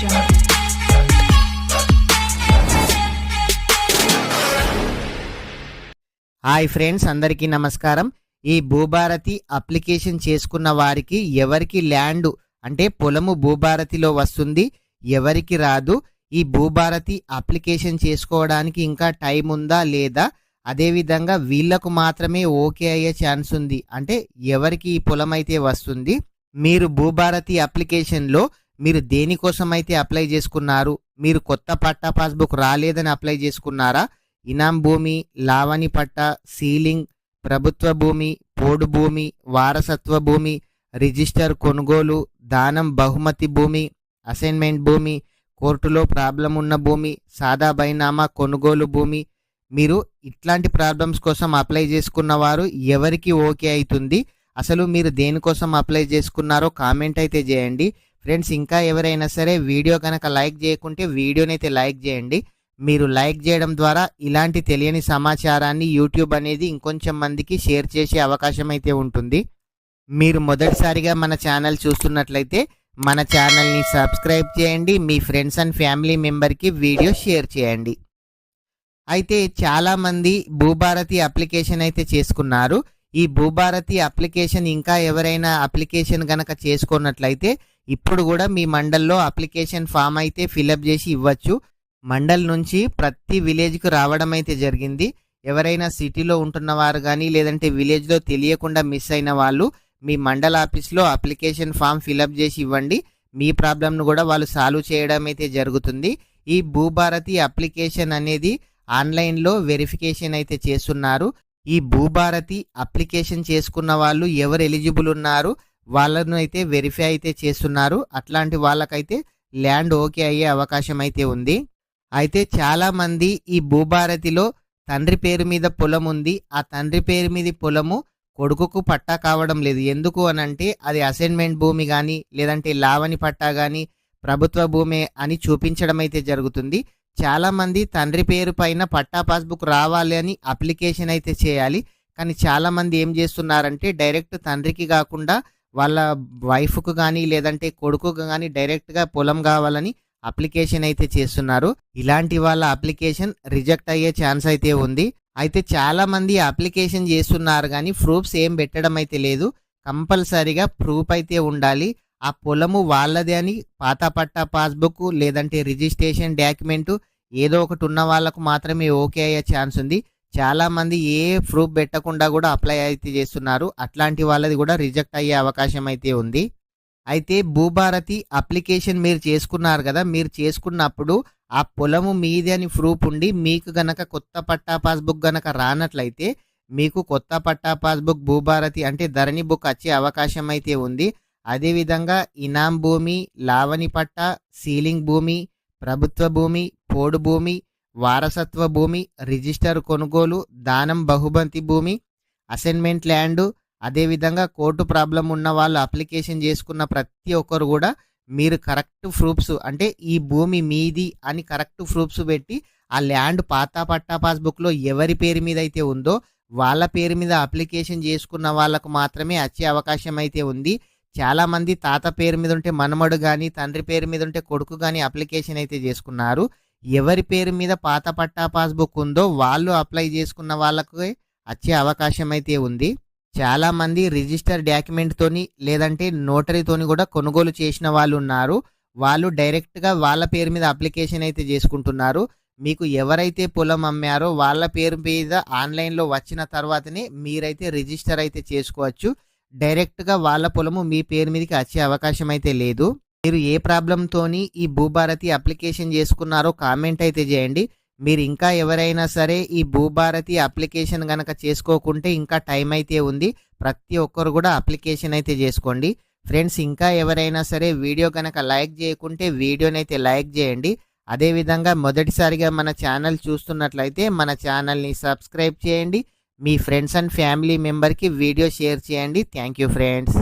jungle. Hi friends, అందరికీ నమస్కారం. ఈ భూభారతి అప్లికేషన్ చేసుకున్న వారికి ఎవరికి ల్యాండ్ అంటే పొలము భూభారతిలో వస్తుంది, ఎవరికి రాదు. ఈ భూభారతి అప్లికేషన్ చేసుకోవడానికి ఇంకా టైం ఉందా లేదా, అదేవిధంగా వీళ్లకు మాత్రమే ఓకే అయ్యే ఛాన్స్ ఉంది, అంటే ఎవరికి ఈ పొలం అయితే వస్తుంది. మీరు భూభారతి అప్లికేషన్లో మీరు దేనికోసం అయితే అప్లై చేసుకున్నారు, మీరు కొత్త పట్టా పాస్బుక్ రాలేదని అప్లై చేసుకున్నారా, ఇనాం భూమి, లావణి పట్టా, సీలింగ్, ప్రభుత్వ భూమి, పోడు భూమి, వారసత్వ భూమి, రిజిస్టర్ కొనుగోలు, దానం బహుమతి భూమి, అసైన్మెంట్ భూమి, కోర్టులో ప్రాబ్లం ఉన్న భూమి, సాదా బైనామా కొనుగోలు భూమి, మీరు ఇట్లాంటి ప్రాబ్లమ్స్ కోసం అప్లై చేసుకున్న వారు ఎవరికి ఓకే అవుతుంది, అసలు మీరు దేనికోసం అప్లై చేసుకున్నారో కామెంట్ అయితే చేయండి. ఫ్రెండ్స్, ఇంకా ఎవరైనా సరే వీడియో కనుక లైక్ చేయకుంటే వీడియోని అయితే లైక్ చేయండి. మీరు లైక్ చేయడం ద్వారా ఇలాంటి తెలియని సమాచారాన్ని యూట్యూబ్ అనేది ఇంకొంచెం మందికి షేర్ చేసే అవకాశం అయితే ఉంటుంది. మీరు మొదటిసారిగా మన ఛానల్ చూస్తున్నట్లయితే మన ఛానల్ని సబ్స్క్రైబ్ చేయండి, మీ ఫ్రెండ్స్ అండ్ ఫ్యామిలీ మెంబర్కి వీడియో షేర్ చేయండి. అయితే చాలామంది భూభారతి అప్లికేషన్ అయితే చేసుకున్నారు. ఈ భూభారతి అప్లికేషన్ ఇంకా ఎవరైనా అప్లికేషన్ గనక చేసుకున్నట్లయితే ఇప్పుడు కూడా మీ మండల్లో అప్లికేషన్ ఫామ్ అయితే ఫిలప్ చేసి ఇవ్వచ్చు. మండల్ నుంచి ప్రతి విలేజ్కి రావడం అయితే జరిగింది. ఎవరైనా సిటీలో ఉంటున్నవారు కానీ లేదంటే విలేజ్లో తెలియకుండా మిస్ అయిన వాళ్ళు మీ మండల ఆఫీస్లో అప్లికేషన్ ఫామ్ ఫిలప్ చేసి ఇవ్వండి. మీ ప్రాబ్లంను కూడా వాళ్ళు సాల్వ్ చేయడం అయితే జరుగుతుంది. ఈ భూభారతి అప్లికేషన్ అనేది ఆన్లైన్లో వెరిఫికేషన్ అయితే చేస్తున్నారు. ఈ భూభారతి అప్లికేషన్ చేసుకున్న వాళ్ళు ఎవరు ఎలిజిబుల్ ఉన్నారు వాళ్ళను అయితే వెరిఫై అయితే చేస్తున్నారు. అట్లాంటి వాళ్ళకైతే ల్యాండ్ ఓకే అయ్యే అవకాశం అయితే ఉంది. అయితే చాలామంది ఈ భూభారతిలో తండ్రి పేరు మీద పొలం ఉంది, ఆ తండ్రి పేరు మీద పొలము కొడుకుకు పట్టా కావడం లేదు. ఎందుకు అనంటే అది అసైన్మెంట్ భూమి కానీ లేదంటే లావణి పట్టా కానీ ప్రభుత్వ భూమి అని చూపించడం అయితే జరుగుతుంది. చాలామంది తండ్రి పేరు పైన పట్టా పాస్బుక్ రావాలి అని అప్లికేషన్ అయితే చేయాలి. కానీ చాలామంది ఏం చేస్తున్నారంటే డైరెక్ట్ తండ్రికి కాకుండా వాళ్ళ వైఫ్కు కానీ లేదంటే కొడుకుకు కానీ డైరెక్ట్గా పొలం కావాలని అప్లికేషన్ అయితే చేస్తున్నారు. ఇలాంటి వాళ్ళ అప్లికేషన్ రిజెక్ట్ అయ్యే ఛాన్స్ అయితే ఉంది. అయితే చాలామంది అప్లికేషన్ చేస్తున్నారు కానీ ప్రూఫ్స్ ఏం పెట్టడం అయితే లేదు. కంపల్సరీగా ప్రూఫ్ అయితే ఉండాలి. ఆ పొలము వాళ్ళదే అని పాత పట్టా పాస్బుక్ లేదంటే రిజిస్ట్రేషన్ డాక్యుమెంట్ ఏదో ఒకటి ఉన్న వాళ్ళకు మాత్రమే ఓకే అయ్యే ఛాన్స్ ఉంది. చాలామంది ఏ ప్రూఫ్ పెట్టకుండా కూడా అప్లై అయితే చేస్తున్నారు. అట్లాంటి వాళ్ళది కూడా రిజెక్ట్ అయ్యే అవకాశం అయితే ఉంది. అయితే భూభారతి అప్లికేషన్ మీరు చేసుకున్నారు కదా, మీరు చేసుకున్నప్పుడు ఆ పొలము మీది అని ప్రూఫ్ ఉండి మీకు గనక కొత్త పట్టా పాస్బుక్ గనక రానట్లయితే మీకు కొత్త పట్టా పాస్బుక్ భూభారతి అంటే ధరణి బుక్ వచ్చే అవకాశం అయితే ఉంది. అదేవిధంగా ఇనాం భూమి, లావణి పట్టా, సీలింగ్ భూమి, ప్రభుత్వ భూమి, పోడు భూమి, వారసత్వ భూమి, రిజిస్టర్ కొనుగోలు, దానం బహుమతి భూమి, అసైన్మెంట్ ల్యాండ్, అదేవిధంగా కోర్టు ప్రాబ్లం ఉన్న వాళ్ళు అప్లికేషన్ చేసుకున్న ప్రతి ఒక్కరు కూడా మీరు కరెక్ట్ ప్రూఫ్స్ అంటే ఈ భూమి మీది అని కరెక్ట్ ప్రూఫ్స్ పెట్టి ఆ ల్యాండ్ పాత పట్టా పాస్బుక్లో ఎవరి పేరు మీద అయితే ఉందో వాళ్ళ పేరు మీద అప్లికేషన్ చేసుకున్న వాళ్ళకు మాత్రమే వచ్చే అవకాశం అయితే ఉంది. చాలామంది తాత పేరు మీద ఉంటే మనమడు కానీ తండ్రి పేరు మీద ఉంటే కొడుకు కానీ అప్లికేషన్ అయితే చేసుకున్నారు. ఎవరి పేరు మీద పాత పట్టా పాస్బుక్ ఉందో వాళ్ళు అప్లై చేసుకున్న వాళ్ళకు వచ్చే అవకాశం అయితే ఉంది. చాలామంది రిజిస్టర్ డాక్యుమెంట్తోని లేదంటే నోటరీతోని కూడా కొనుగోలు చేసిన వాళ్ళు ఉన్నారు. వాళ్ళు డైరెక్ట్గా వాళ్ళ పేరు మీద అప్లికేషన్ అయితే చేసుకుంటున్నారు. మీకు ఎవరైతే పొలం అమ్మారో వాళ్ళ పేరు మీద ఆన్లైన్లో వచ్చిన తర్వాతనే మీరైతే రిజిస్టర్ అయితే చేసుకోవచ్చు. డైరెక్ట్గా వాళ్ళ పొలము మీ పేరు మీదకి వచ్చే అవకాశం అయితే లేదు. మీరు ఏ ప్రాబ్లంతోని ఈ భూభారతి అప్లికేషన్ చేసుకున్నారో కామెంట్ అయితే చేయండి. మీరు ఇంకా ఎవరైనా సరే ఈ భూభారతి అప్లికేషన్ కనుక చేసుకోకుంటే ఇంకా టైం అయితే ఉంది. ప్రతి ఒక్కరు కూడా అప్లికేషన్ అయితే చేసుకోండి. ఫ్రెండ్స్, ఇంకా ఎవరైనా సరే వీడియో కనుక లైక్ చేయకుంటే వీడియోని అయితే లైక్ చేయండి. అదేవిధంగా మొదటిసారిగా మన ఛానల్ చూస్తున్నట్లయితే మన ఛానల్ని సబ్స్క్రైబ్ చేయండి, మీ ఫ్రెండ్స్ అండ్ ఫ్యామిలీ మెంబర్కి వీడియో షేర్ చేయండి. Thank you friends.